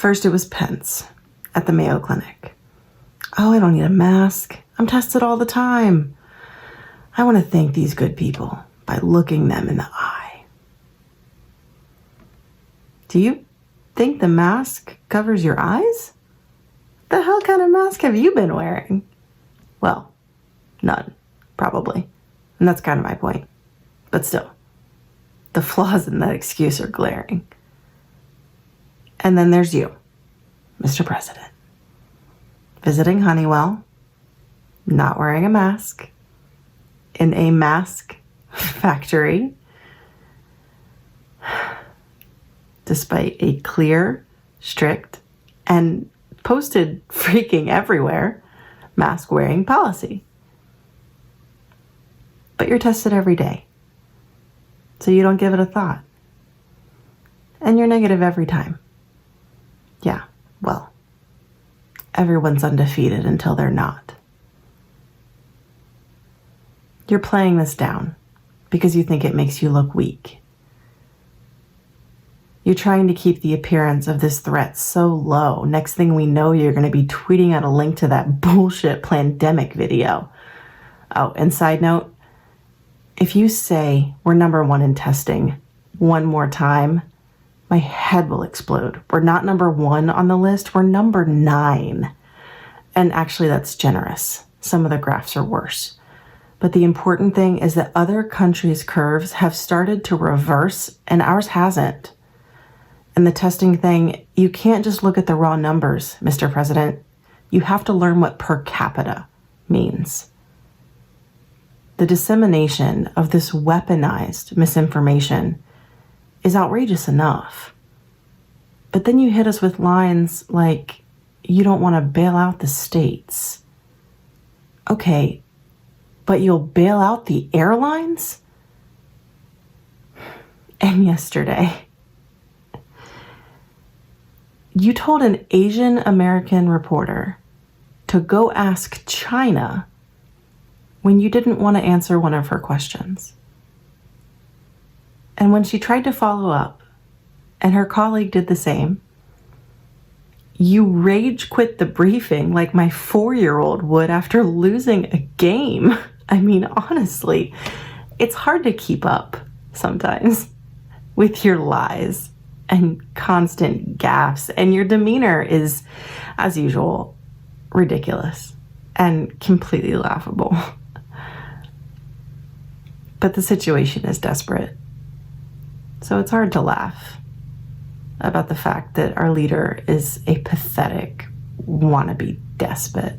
First, it was Pence at the Mayo Clinic. Oh, I don't need a mask. I'm tested all the time. I want to thank these good people by looking them in the eye. Do you think the mask covers your eyes? The hell kind of mask have you been wearing? Well, none, probably. And that's kind of my point. But still, the flaws in that excuse are glaring. And then there's you, Mr. President, visiting Honeywell, not wearing a mask, in a mask factory, despite a clear, strict, and posted freaking everywhere mask wearing policy. But you're tested every day, so you don't give it a thought. And you're negative every time. Yeah, well, everyone's undefeated until they're not. You're playing this down because you think it makes you look weak. You're trying to keep the appearance of this threat so low. Next thing we know, you're going to be tweeting out a link to that bullshit pandemic video. Oh, and side note, if you say we're number one in testing one more time, my head will explode. We're not number one on the list, we're number 9. And actually, that's generous. Some of the graphs are worse. But the important thing is that other countries' curves have started to reverse and ours hasn't. And the testing thing, you can't just look at the raw numbers, Mr. President. You have to learn what per capita means. The dissemination of this weaponized misinformation is outrageous enough. But then you hit us with lines like, you don't want to bail out the states. Okay, but you'll bail out the airlines? And yesterday, you told an Asian American reporter to go ask China when you didn't want to answer one of her questions. And when she tried to follow up, and her colleague did the same, you rage quit the briefing like my 4-year-old would after losing a game. I mean, honestly, it's hard to keep up sometimes with your lies and constant gaffes, and your demeanor is, as usual, ridiculous and completely laughable. But the situation is desperate. So it's hard to laugh about the fact that our leader is a pathetic wannabe despot.